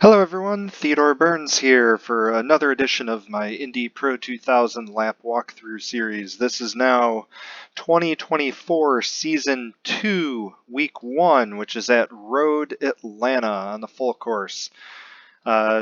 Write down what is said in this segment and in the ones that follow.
Hello everyone, Theodore Burns here for another edition of my IndyPro2000 lap walkthrough series. This is now 2024 Season 2, Week 1, which is at Road Atlanta on the full course. A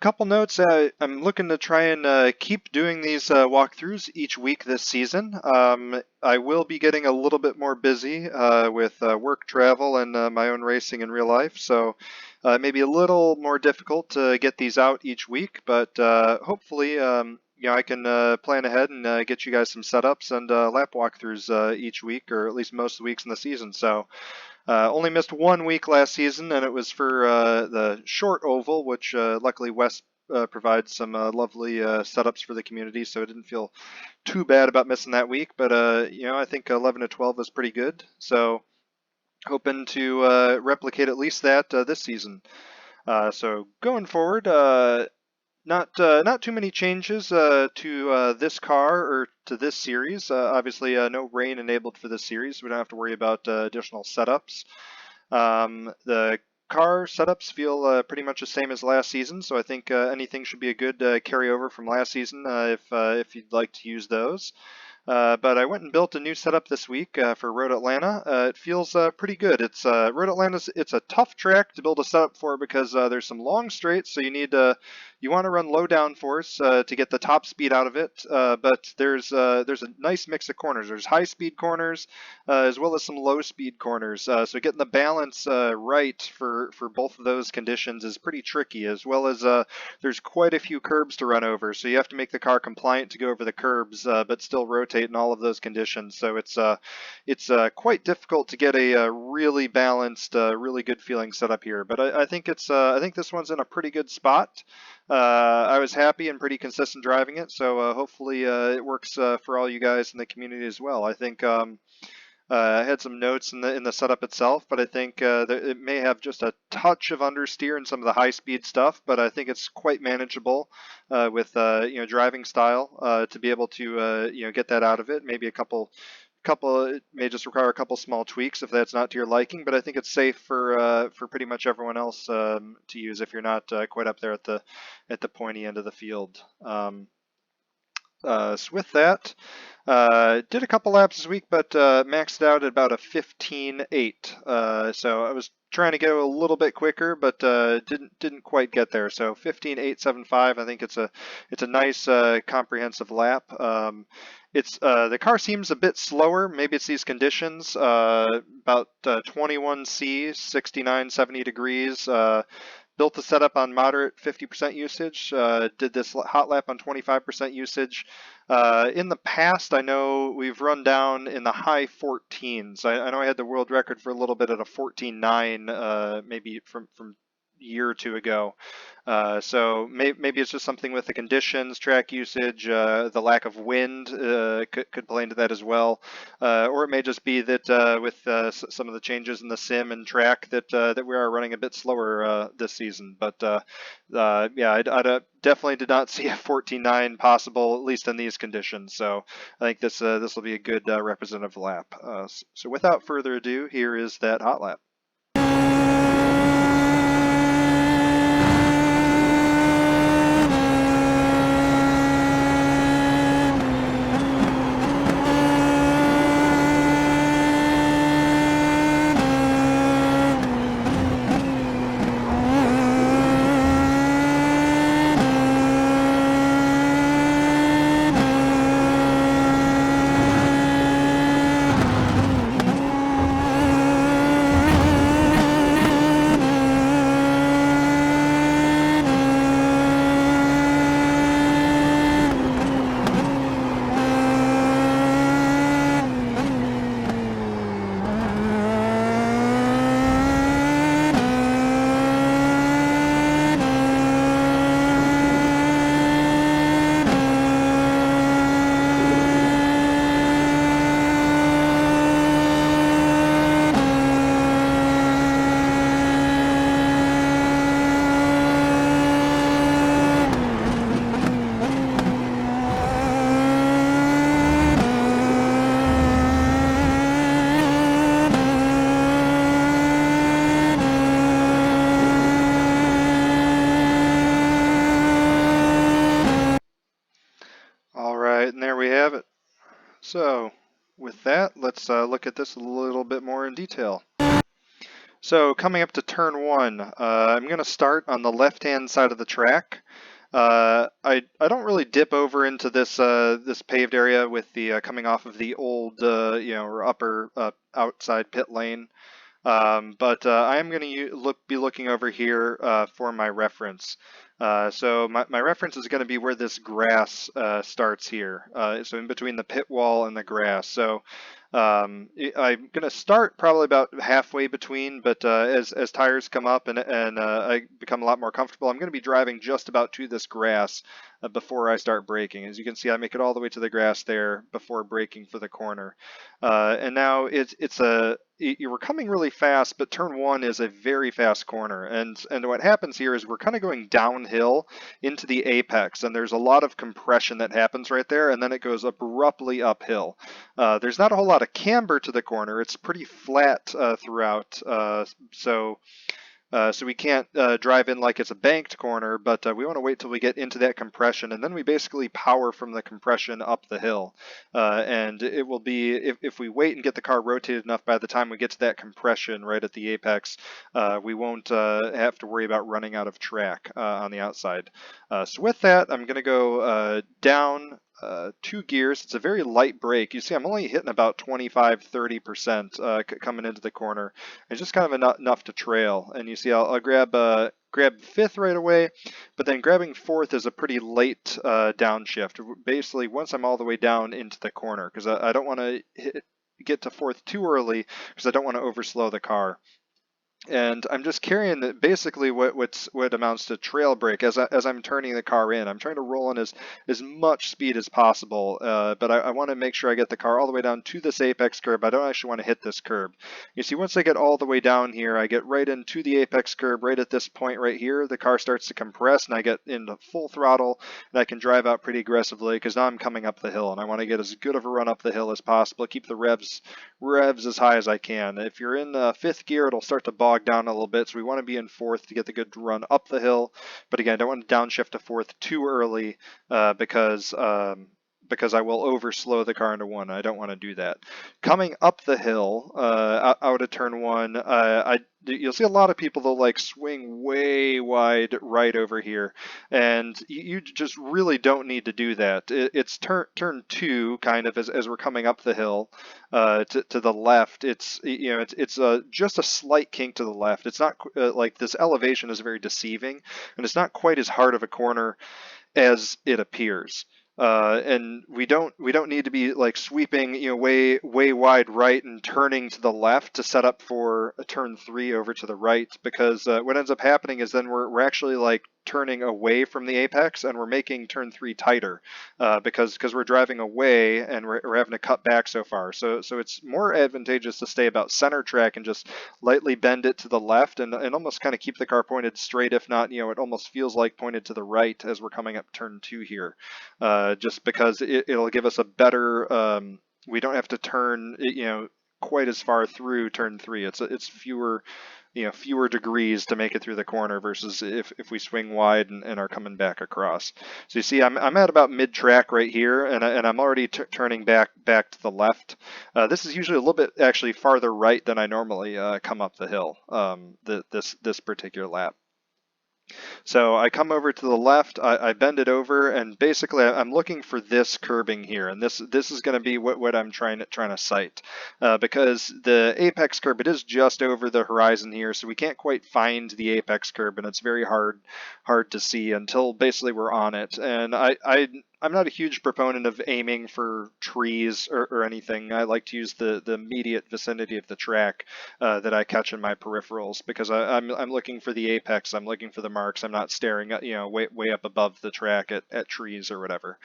couple notes, I'm looking to try and keep doing these walkthroughs each week this season. I will be getting a little bit more busy with work travel and my own racing in real life, so it may be a little more difficult to get these out each week, but hopefully I can plan ahead and get you guys some setups and lap walkthroughs each week, or at least most of the weeks in the season. So only missed 1 week last season, and it was for the short oval, which luckily Wes provides some lovely setups for the community, so I didn't feel too bad about missing that week. But I think 11 to 12 is pretty good, so hoping to replicate at least that this season. So going forward, not too many changes to this car or to this series. Obviously, no rain enabled for this series, so we don't have to worry about additional setups. The car setups feel pretty much the same as last season, so I think anything should be a good carryover from last season if you'd like to use those. But I went and built a new setup this week for Road Atlanta. It feels pretty good. Road Atlanta's it's a tough track to build a setup for because there's some long straights, so you want to run low downforce to get the top speed out of it. But there's a nice mix of corners. There's high speed corners as well as some low speed corners. So getting the balance right for both of those conditions is pretty tricky. As well as there's quite a few curbs to run over, so you have to make the car compliant to go over the curbs, but still rotate in all of those conditions. So it's quite difficult to get a really balanced, really good feeling setup here. But I think I think this one's in a pretty good spot. I was happy and pretty consistent driving it, so hopefully it works for all you guys in the community as well. I think I had some notes in the setup itself, but I think that it may have just a touch of understeer in some of the high speed stuff, but I think it's quite manageable with driving style to be able to get that out of it. Maybe it may just require a couple small tweaks if that's not to your liking, but I think it's safe for pretty much everyone else to use if you're not quite up there at the pointy end of the field. So with that, did a couple laps this week, but maxed out at about a 15.8. So I was trying to go a little bit quicker, but didn't quite get there. So 15.875. I think it's a nice comprehensive lap. The car seems a bit slower. Maybe it's these conditions. About 21C, 69, 70 degrees. Built the setup on moderate 50% usage, did this hot lap on 25% usage. In the past, I know we've run down in the high 14s. I know I had the world record for a little bit at a 14.9, maybe from a year or two ago. So maybe it's just something with the conditions, track usage, the lack of wind could play into that as well. Or it may just be that with some of the changes in the sim and track that we are running a bit slower this season. But yeah, I definitely did not see a 14.9 possible, at least in these conditions. So I think this will be a good representative lap. So without further ado, here is that hot lap. So with that, let's look at this a little bit more in detail. So coming up to turn one, I'm going to start on the left-hand side of the track. I don't really dip over into this this paved area with the coming off of the old or upper outside pit lane. But I am going to be looking over here for my reference. So my reference is going to be where this grass starts here. So in between the pit wall and the grass. So I'm going to start probably about halfway between, but as tires come up and I become a lot more comfortable, I'm going to be driving just about to this grass before I start braking. As you can see, I make it all the way to the grass there before braking for the corner. And now you were coming really fast, but turn one is a very fast corner. And what happens here is we're kind of going downhill into the apex, and there's a lot of compression that happens right there, and then it goes abruptly uphill. There's not a whole lot of camber to the corner. It's pretty flat throughout, so we can't drive in like it's a banked corner, but we want to wait till we get into that compression, and then we basically power from the compression up the hill. And it will be, if we wait and get the car rotated enough by the time we get to that compression right at the apex, we won't have to worry about running out of track on the outside. So with that, I'm going to go down 2 gears. It's a very light brake. You see I'm only hitting about 25-30% coming into the corner. It's just kind of enough to trail. And you see I'll grab fifth right away, but then grabbing fourth is a pretty late downshift. Basically once I'm all the way down into the corner, because I don't want to get to fourth too early because I don't want to overslow the car. And I'm just carrying basically what amounts to trail brake as I'm turning the car in. I'm trying to roll in as much speed as possible, but I want to make sure I get the car all the way down to this apex curb. I don't actually want to hit this curb. You see, once I get all the way down here, I get right into the apex curb. Right at this point right here, the car starts to compress, and I get into full throttle, and I can drive out pretty aggressively because now I'm coming up the hill, and I want to get as good of a run up the hill as possible. Keep the revs as high as I can. If you're in fifth gear, it'll start to bog down a little bit, so we want to be in fourth to get the good run up the hill. But again, I don't want to downshift to fourth too early because I will overslow the car into one. I don't want to do that. Coming up the hill out of turn one, you'll see a lot of people that like swing way wide right over here, and you just really don't need to do that. It's turn two kind of as we're coming up the hill to the left. It's just a slight kink to the left. It's not like this elevation is very deceiving, and it's not quite as hard of a corner as it appears. And we don't need to be like sweeping way wide right and turning to the left to set up for a turn three over to the right, because what ends up happening is then we're actually like turning away from the apex, and we're making turn three tighter because we're driving away and we're having to cut back so far. So it's more advantageous to stay about center track and just lightly bend it to the left and almost kind of keep the car pointed straight. If not, it almost feels like pointed to the right as we're coming up turn two here, just because it'll give us a better. We don't have to turn quite as far through turn three. It's fewer degrees to make it through the corner versus if we swing wide and are coming back across. So you see I'm at about mid track right here, and I'm already turning back to the left. This is usually a little bit actually farther right than I normally come up the hill this particular lap. So I come over to the left, I bend it over, and basically I'm looking for this curbing here, and this is going to be what I'm trying to sight, because the apex curb, it is just over the horizon here, so we can't quite find the apex curb, and it's very hard to see until basically we're on it. And I'm not a huge proponent of aiming for trees or anything. I like to use the immediate vicinity of the track that I catch in my peripherals, because I'm looking for the apex. I'm looking for the marks. I'm not staring at way up above the track at trees or whatever.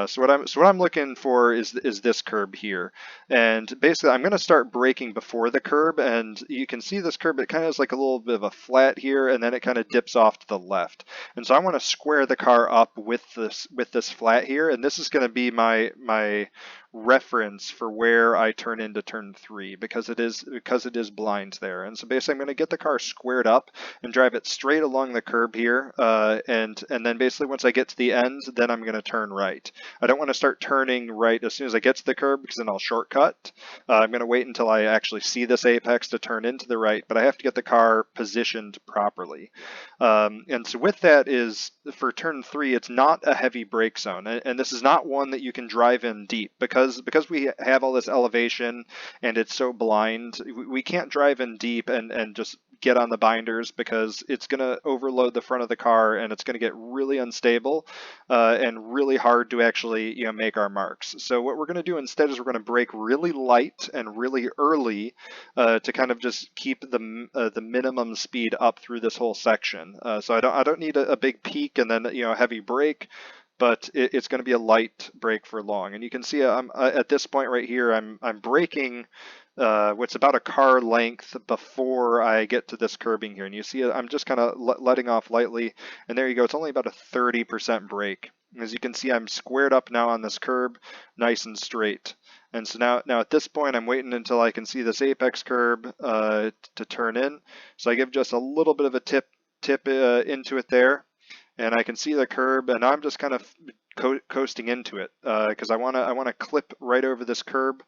So what I'm looking for is this curb here, and basically I'm going to start braking before the curb, and you can see this curb. It kind of has like a little bit of a flat here, and then it kind of dips off to the left. And so I want to square the car up with this flat here, and this is going to be my reference for where I turn into turn 3 because it is blind there. And so basically I'm going to get the car squared up and drive it straight along the curb here, and then basically once I get to the end, then I'm going to turn right. I don't want to start turning right as soon as I get to the curb because then I'll shortcut. I'm going to wait until I actually see this apex to turn into the right, but I have to get the car positioned properly. And so with that is, for turn 3, it's not a heavy brake zone, and this is not one that you can drive in deep because we have all this elevation and it's so blind. We can't drive in deep and just get on the binders because it's going to overload the front of the car and it's going to get really unstable and really hard to actually make our marks. So what we're going to do instead is we're going to brake really light and really early to kind of just keep the minimum speed up through this whole section. So I don't need a big peak and then a heavy brake, but it's going to be a light brake for long. And you can see I'm at this point right here, I'm braking what's about a car length before I get to this curbing here. And you see I'm just kind of letting off lightly, and there you go. It's only about a 30% brake. As you can see, I'm squared up now on this curb, nice and straight. And so now at this point, I'm waiting until I can see this apex curb to turn in. So I give just a little bit of a tip into it there, and I can see the curb, and I'm just kind of coasting into it because I want to clip right over this curb.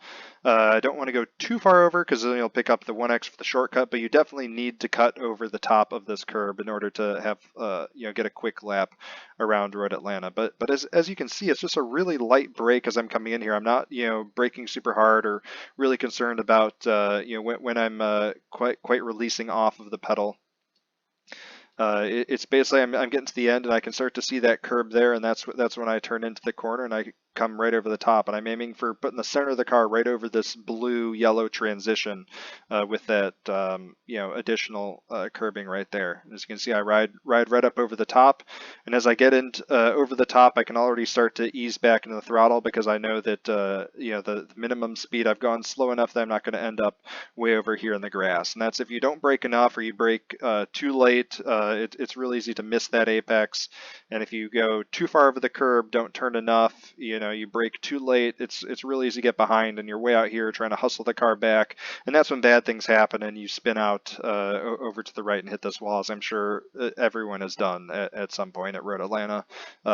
I don't want to go too far over because then you'll pick up the 1x for the shortcut, but you definitely need to cut over the top of this curb in order to have get a quick lap around Road Atlanta. But as you can see, it's just a really light brake as I'm coming in here. I'm not braking super hard or really concerned about when I'm quite releasing off of the pedal. It's basically I'm getting to the end and I can start to see that curb there, and that's when I turn into the corner and I come right over the top, and I'm aiming for putting the center of the car right over this blue-yellow transition with that additional curbing right there. As you can see, I ride right up over the top, and as I get into over the top, I can already start to ease back into the throttle because I know that the minimum speed, I've gone slow enough that I'm not going to end up way over here in the grass. And that's if you don't brake enough or you brake too late. It's really easy to miss that apex, and if you go too far over the curb, don't turn enough, you brake too late, it's really easy to get behind and you're way out here trying to hustle the car back, and that's when bad things happen and you spin out over to the right and hit this wall, as I'm sure everyone has done at some point at Road Atlanta,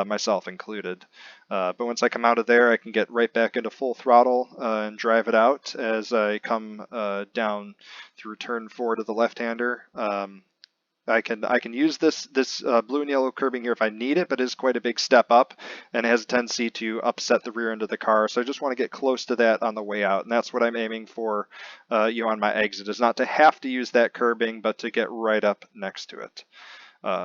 myself included. But once I come out of there, I can get right back into full throttle and drive it out as I come down through turn 4 to the left-hander. I can use this blue and yellow curbing here if I need it, but it is quite a big step up and has a tendency to upset the rear end of the car. So I just want to get close to that on the way out, and that's what I'm aiming for on my exit, is not to have to use that curbing, but to get right up next to it.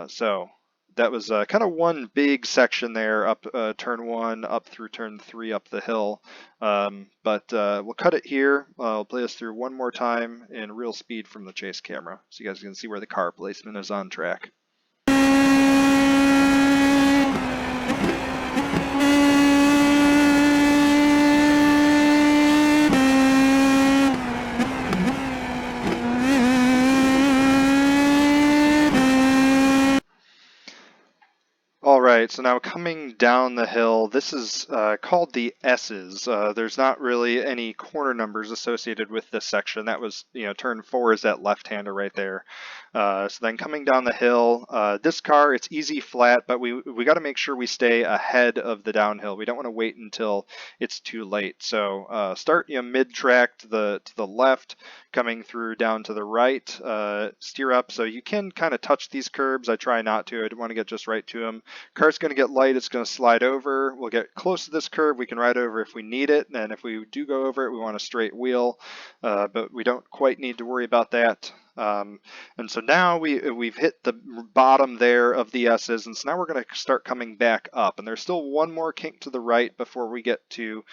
So that was kind of one big section there, up turn 1, up through turn 3, up the hill. But we'll cut it here. I'll play us through one more time in real speed from the chase camera, so you guys can see where the car placement is on track. All right, so now coming down the hill, this is called the Esses. There's not really any corner numbers associated with this section. That was, turn 4 is that left-hander right there. So then coming down the hill, this car, it's easy flat, but we got to make sure we stay ahead of the downhill. We don't want to wait until it's too late. So start mid-track to the left, coming through down to the right, steer up. So you can kind of touch these curbs. I try not to. I want to get just right to them. Car's going to get light, it's going to slide over. We'll get close to this curve, we can ride over if we need it, and if we do go over it, we want a straight wheel, but we don't quite need to worry about that. And so now we've hit the bottom there of the S's, and so now we're going to start coming back up, and there's still one more kink to the right before we get to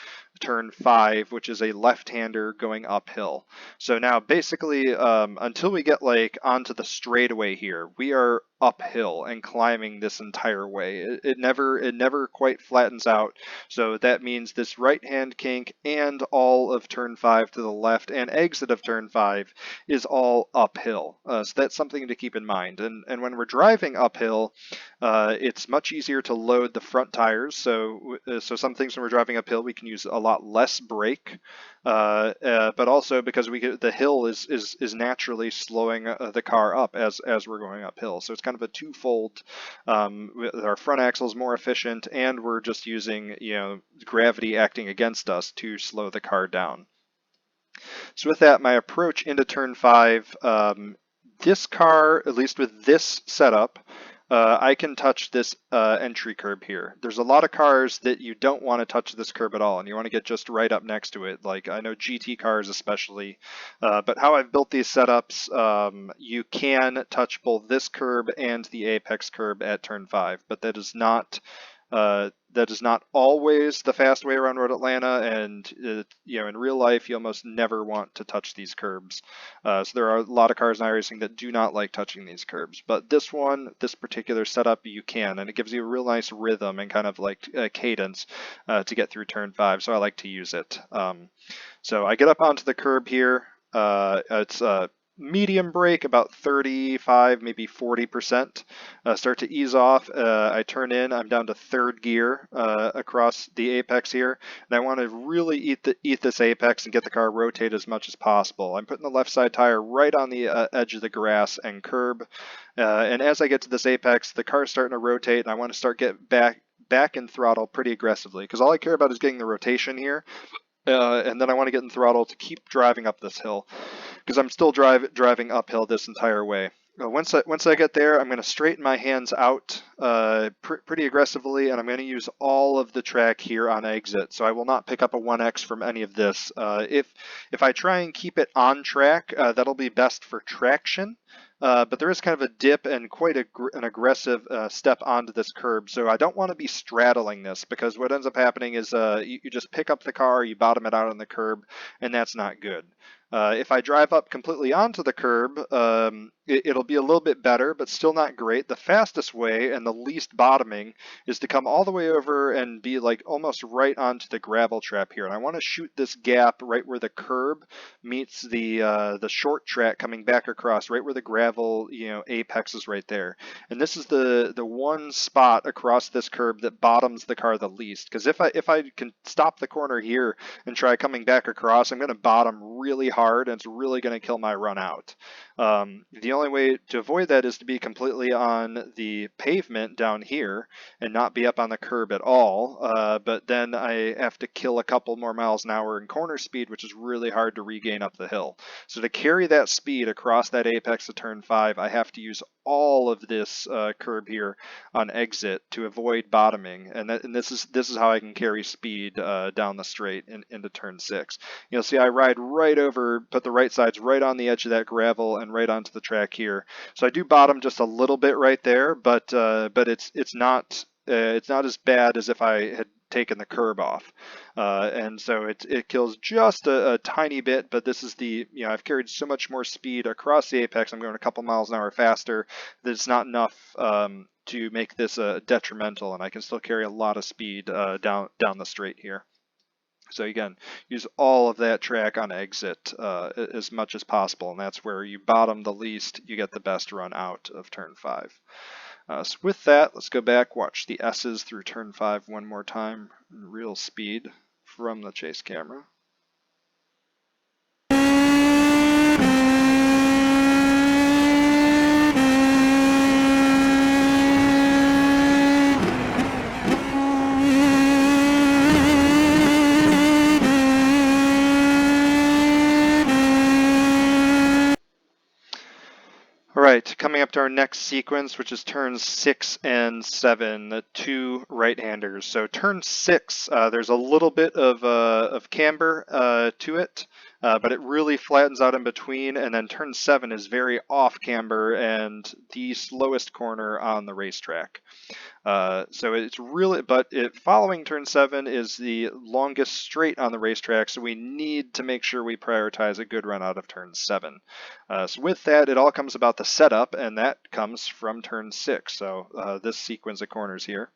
turn 5, which is a left-hander going uphill. So now basically until we get like onto the straightaway here, we are uphill and climbing this entire way. It never quite flattens out. So that means this right hand kink and all of turn 5 to the left and exit of turn 5 is all uphill. So that's something to keep in mind. And when we're driving uphill, it's much easier to load the front tires. So some things when we're driving uphill, we can use a lot less brake. But also because the hill is naturally slowing the car up as we're going uphill. So it's kind of a twofold. Our front axle is more efficient, and we're just using gravity acting against us to slow the car down. So with that, my approach into turn 5, this car, at least with this setup, I can touch this entry curb here. There's a lot of cars that you don't want to touch this curb at all, and you want to get just right up next to it. Like I know GT cars especially, but how I've built these setups, you can touch both this curb and the apex curb at turn 5, but that is not always the fast way around Road Atlanta, and in real life you almost never want to touch these curbs. So there are a lot of cars in iRacing that do not like touching these curbs, but this particular setup you can, and it gives you a real nice rhythm and kind of like a cadence to get through turn 5. So I like to use it. So I get up onto the curb here. It's medium brake, about 35, maybe 40%. Start to ease off. I turn in. I'm down to third gear across the apex here, and I want to really eat this apex and get the car rotate as much as possible. I'm putting the left side tire right on the edge of the grass and curb, and as I get to this apex, the car is starting to rotate, and I want to start get back in throttle pretty aggressively because all I care about is getting the rotation here. And then I want to get in throttle to keep driving up this hill because I'm still driving uphill this entire way. Once I get there, I'm going to straighten my hands out pretty aggressively, and I'm going to use all of the track here on exit. So I will not pick up a 1x from any of this. If I try and keep it on track, that'll be best for traction. But there is kind of a dip and quite an aggressive step onto this curb, so I don't want to be straddling this because what ends up happening is you just pick up the car, you bottom it out on the curb, and that's not good. If I drive up completely onto the curb, it'll be a little bit better, but still not great. The fastest way and the least bottoming is to come all the way over and be like almost right onto the gravel trap here. And I want to shoot this gap right where the curb meets the short track coming back across, right where the gravel apex is right there. And this is the one spot across this curb that bottoms the car the least. Because if I can stop the corner here and try coming back across, I'm going to bottom really hard, and it's really going to kill my run out. The only way to avoid that is to be completely on the pavement down here and not be up on the curb at all. But then I have to kill a couple more miles an hour in corner speed, which is really hard to regain up the hill. So to carry that speed across that apex of turn 5, I have to use all of this curb here on exit to avoid bottoming, and this is how I can carry speed down the straight into turn 6. You'll see I ride right over, put the right sides right on the edge of that gravel and right onto the track here. So I do bottom just a little bit right there, but it's not as bad as if I had taken the curb off, and so it kills just a tiny bit. But this is I've carried so much more speed across the apex. I'm going a couple miles an hour faster. That it's not enough to make this detrimental, and I can still carry a lot of speed down the straight here. So again, use all of that track on exit as much as possible, and that's where you bottom the least, you get the best run out of turn 5. So with that, let's go back, watch the S's through turn 5 one more time in real speed from the chase camera. Alright, coming up to our next sequence, which is turns 6 and 7, the two right-handers. So turn 6, there's a little bit of camber to it. but it really flattens out in between, and then turn 7 is very off camber and the slowest corner on the racetrack. So it's really, but following turn 7 is the longest straight on the racetrack, so we need to make sure we prioritize a good run out of turn 7. So with that, it all comes about the setup, and that comes from turn 6, so this sequence of corners here.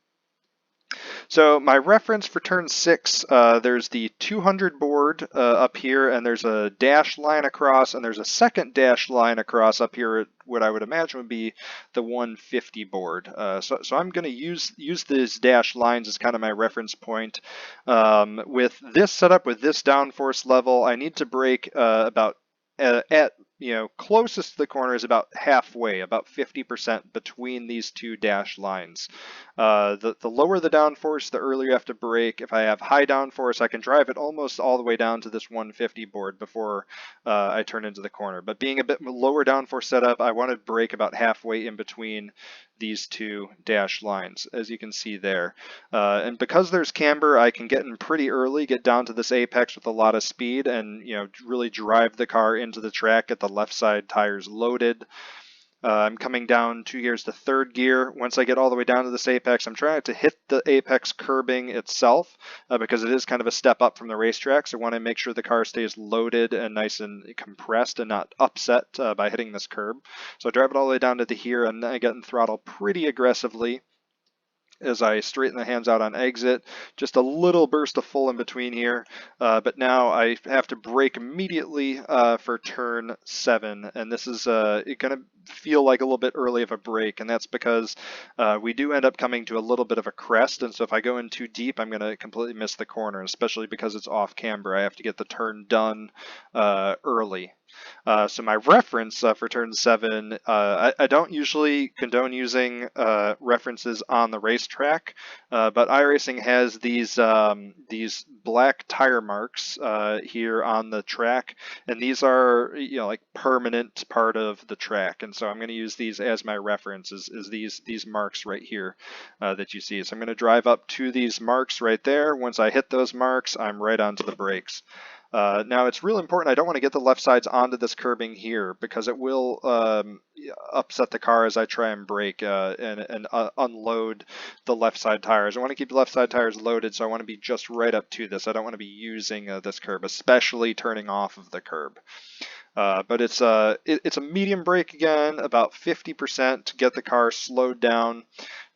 So my reference for turn 6, there's the 200 board up here, and there's a dashed line across, and there's a second dashed line across up here at what I would imagine would be the 150 board. So I'm going to use these dashed lines as kind of my reference point. With this setup, with this downforce level, I need to brake about at closest to the corner is about halfway, about 50% between these two dashed lines. The lower the downforce, the earlier you have to brake. If I have high downforce, I can drive it almost all the way down to this 150 board before I turn into the corner. But being a bit lower downforce setup, I want to brake about halfway in between these two dashed lines, as you can see there. And because there's camber, I can get in pretty early, get down to this apex with a lot of speed, and really drive the car into the track, get the left side tires loaded. I'm coming down 2 gears to third gear. Once I get all the way down to this apex, I'm trying to hit the apex curbing itself because it is kind of a step up from the racetrack. So I want to make sure the car stays loaded and nice and compressed and not upset by hitting this curb. So I drive it all the way down to the here, and then I get in throttle pretty aggressively as I straighten the hands out on exit. Just a little burst of full in between here, but now I have to brake immediately for turn 7, and this is going to feel like a little bit early of a brake, and that's because we do end up coming to a little bit of a crest, and so if I go in too deep, I'm going to completely miss the corner, especially because it's off camber. I have to get the turn done early. So my reference for turn 7, I don't usually condone using references on the racetrack, but iRacing has these black tire marks here on the track, and these are like permanent part of the track, and so I'm going to use these as my reference. Is these marks right here that you see. So I'm going to drive up to these marks right there. Once I hit those marks, I'm right onto the brakes. Now it's real important, I don't want to get the left sides onto this curbing here because it will upset the car as I try and brake and unload the left side tires. I want to keep the left side tires loaded, so I want to be just right up to this. I don't want to be using this curb, especially turning off of the curb. But it's a medium brake again, about 50% to get the car slowed down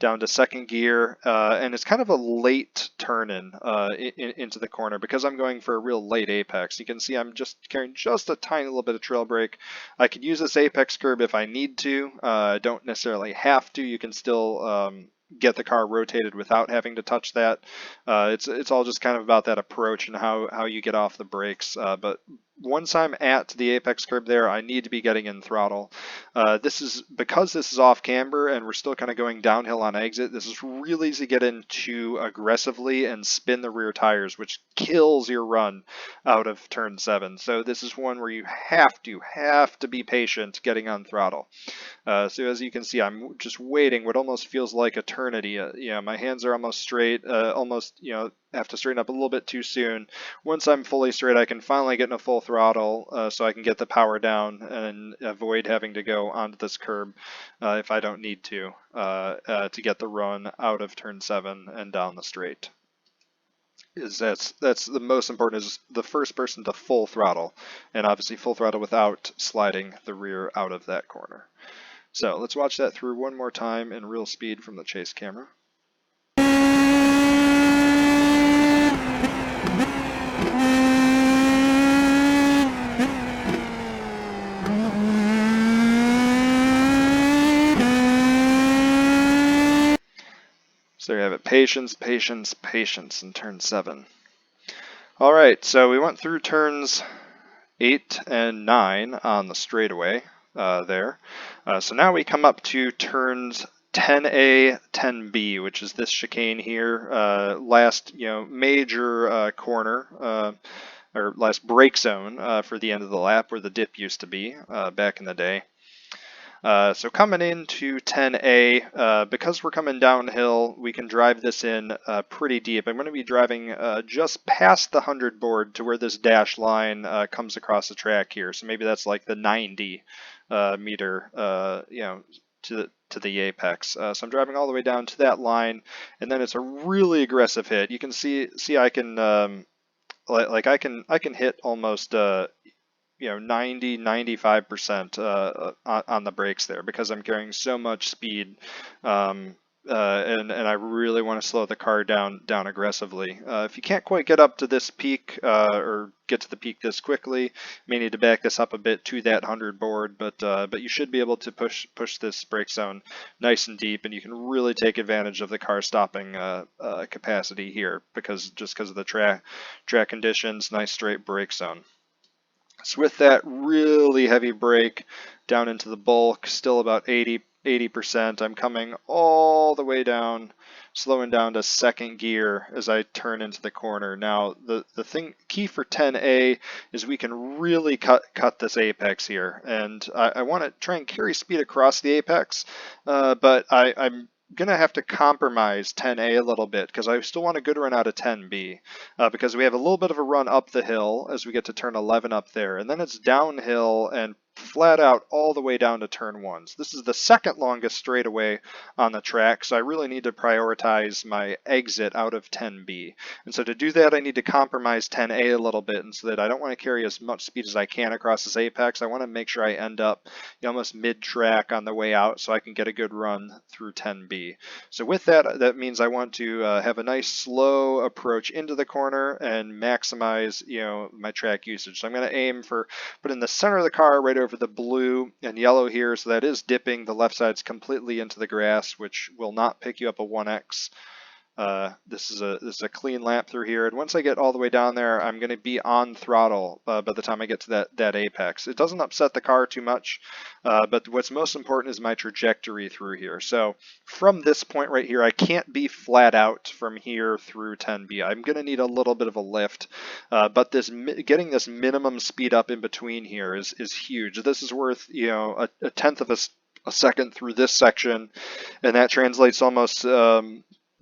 to second gear, and it's kind of a late turn into the corner because I'm going for a real late apex. You can see I'm just carrying just a tiny little bit of trail brake. I could use this apex curb if I need to. I don't necessarily have to. You can still get the car rotated without having to touch that. It's all just kind of about that approach and how you get off the brakes. But once I'm at the apex curb there, I need to be getting in throttle. Because this is off camber and we're still kind of going downhill on exit, this is really easy to get in too aggressively and spin the rear tires, which kills your run out of turn 7. So this is one where you have to be patient getting on throttle. So as you can see, I'm just waiting what almost feels like eternity. My hands are almost straight, almost, have to straighten up a little bit too soon. Once I'm fully straight, I can finally get in a full throttle so I can get the power down and avoid having to go onto this curb if I don't need to get the run out of turn 7 and down the straight. That's the most important, is the first person to full throttle, and obviously full throttle without sliding the rear out of that corner. So let's watch that through one more time in real speed from the chase camera. So there you have it. Patience, patience, patience in turn 7. All right, so we went through turns 8 and 9 on the straightaway there. So now we come up to turns 10A, 10B, which is this chicane here, last major corner, or last brake zone for the end of the lap where the dip used to be back in the day. So coming into 10A, because we're coming downhill, we can drive this in pretty deep. I'm going to be driving just past the 100 board to where this dash line comes across the track here. So maybe that's like the 90 meter, to the apex. So I'm driving all the way down to that line, and then it's a really aggressive hit. You can see I can I can hit almost 90-95% on the brakes there because I'm carrying so much speed. And I really want to slow the car down aggressively. If you can't quite get up to this peak or get to the peak this quickly, you may need to back this up a bit to that 100 board, but you should be able to push this brake zone nice and deep, and you can really take advantage of the car stopping capacity here because of the track conditions, nice straight brake zone. So with that really heavy brake down into the bulk, still about 80%, I'm coming all the way down, slowing down to second gear as I turn into the corner. Now, the key for 10A is we can really cut this apex here, and I want to try and carry speed across the apex, but I'm gonna have to compromise 10A a little bit because I still want a good run out of 10B because we have a little bit of a run up the hill as we get to turn 11 up there, and then it's downhill and flat out all the way down to turn 1. So this is the second longest straightaway on the track, so I really need to prioritize my exit out of 10B. And so to do that, I need to compromise 10A a little bit, and so that I don't want to carry as much speed as I can across this apex. I want to make sure I end up almost mid-track on the way out so I can get a good run through 10B. So with that, that means I want to have a nice slow approach into the corner and maximize my track usage. So I'm going to aim for putting the center of the car right over the blue and yellow here, so that is dipping. The left side's completely into the grass, which will not pick you up a 1X. This is a clean lap through here, and once I get all the way down there, I'm going to be on throttle by the time I get to that apex. It doesn't upset the car too much, but what's most important is my trajectory through here. So from this point right here, I can't be flat out from here through 10B. I'm going to need a little bit of a lift, but getting this minimum speed up in between here is huge. This is worth a tenth of a second through this section, and that translates almost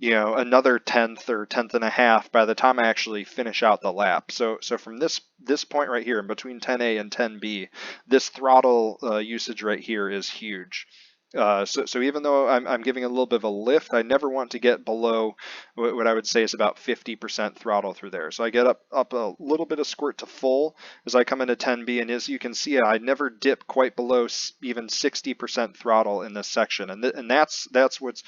another tenth or tenth and a half by the time I actually finish out the lap. So from this point right here in between 10A and 10B, this throttle usage right here is huge. So even though I'm giving a little bit of a lift, I never want to get below what I would say is about 50% throttle through there. So I get up a little bit of squirt to full as I come into 10B, and as you can see, I never dip quite below even 60% throttle in this section, and that's what's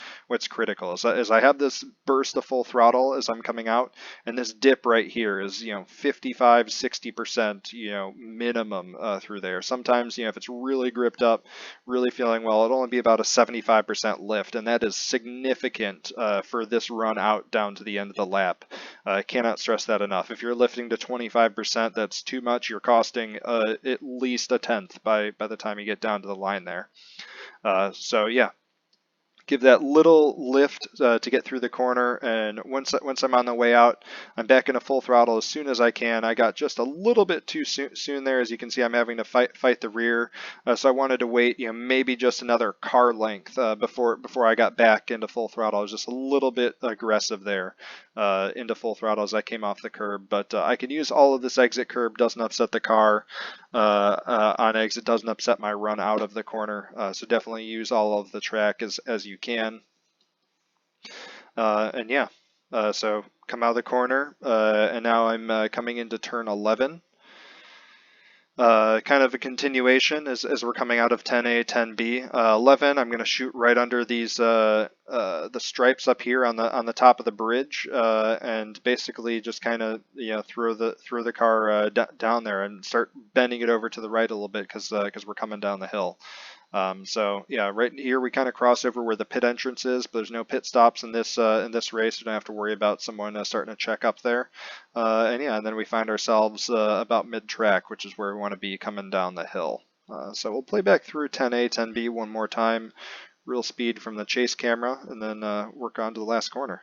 critical. As I have this burst of full throttle as I'm coming out, and this dip right here is 55-60% minimum through there. Sometimes if it's really gripped up, really feeling well, it'll only be about a 75% lift, and that is significant for this run out down to the end of the lap. I cannot stress that enough. If you're lifting to 25%, that's too much. You're costing at least a tenth by the time you get down to the line there. So yeah, give that little lift to get through the corner, and once I'm on the way out, I'm back into full throttle as soon as I can. I got just a little bit too soon there. As you can see, I'm having to fight the rear, so I wanted to wait maybe just another car length before I got back into full throttle. I was just a little bit aggressive there into full throttle as I came off the curb, but I can use all of this exit curb. Doesn't upset the car on exit, doesn't upset my run out of the corner, so definitely use all of the track as you can. And yeah, so come out of the corner, and now I'm coming into turn 11. Kind of a continuation as we're coming out of 10A, 10B. 11, I'm going to shoot right under these the stripes up here on the top of the bridge, and basically just kind of throw the car down there and start bending it over to the right a little bit because we're coming down the hill. So yeah, right here we kind of cross over where the pit entrance is, but there's no pit stops in this race. We don't have to worry about someone starting to check up there. And then we find ourselves about mid-track, which is where we want to be coming down the hill. So we'll play back through 10A, 10B one more time, real speed from the chase camera, and then work on to the last corner.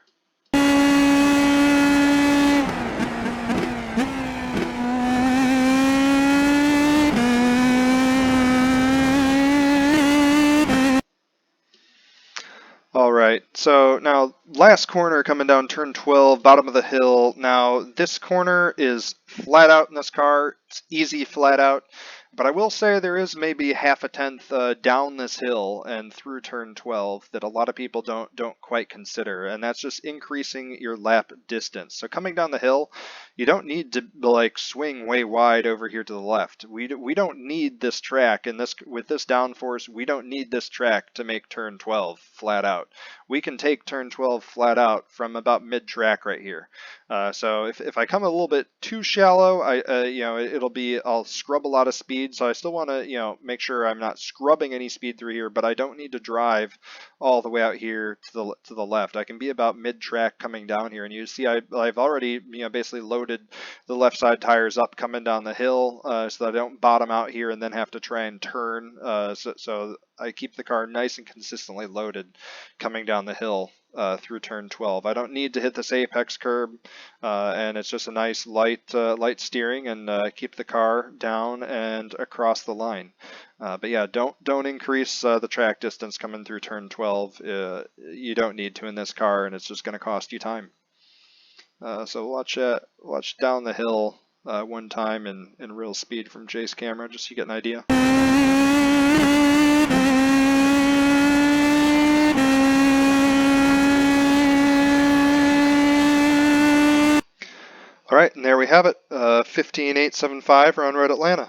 All right, so now last corner coming down turn 12, bottom of the hill. Now this corner is flat out in this car. It's easy flat out, but I will say there is maybe half a tenth down this hill and through turn 12 that a lot of people don't quite consider, and that's just increasing your lap distance. So coming down the hill, you don't need to like swing way wide over here to the left. We don't need this track, and this with this downforce, we don't need this track to make turn 12 flat out. We can take turn 12 flat out from about mid-track right here. So if I come a little bit too shallow, I'll scrub a lot of speed. So I still want to make sure I'm not scrubbing any speed through here, but I don't need to drive all the way out here to the left. I can be about mid-track coming down here, and you see I've already basically loaded the left side tires up coming down the hill, so that I don't bottom out here and then have to try and turn. So I keep the car nice and consistently loaded coming down the hill through turn 12. I don't need to hit this apex curb, and it's just a nice light steering and keep the car down and across the line. But yeah, don't increase the track distance coming through turn 12. You don't need to in this car, and it's just going to cost you time. So watch down the hill one time in real speed from Jay's camera, just so you get an idea. All right, and there we have it, 15.875 around Road Atlanta.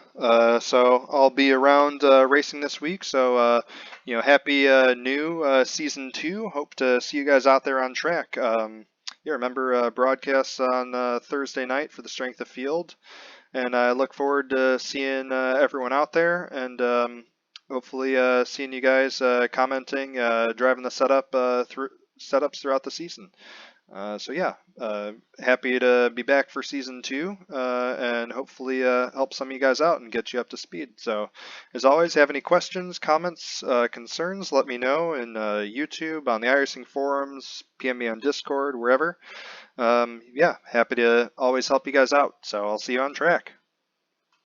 So I'll be around racing this week. So happy new season 2. Hope to see you guys out there on track. Yeah, remember broadcasts on Thursday night for the Strength of Field, and I look forward to seeing everyone out there, and hopefully seeing you guys commenting, driving the setups throughout the season. So yeah, happy to be back for season 2, and hopefully help some of you guys out and get you up to speed. So as always, have any questions, comments, concerns, let me know in YouTube, on the iRacing forums, PM me on Discord, wherever. Yeah, happy to always help you guys out. So I'll see you on track.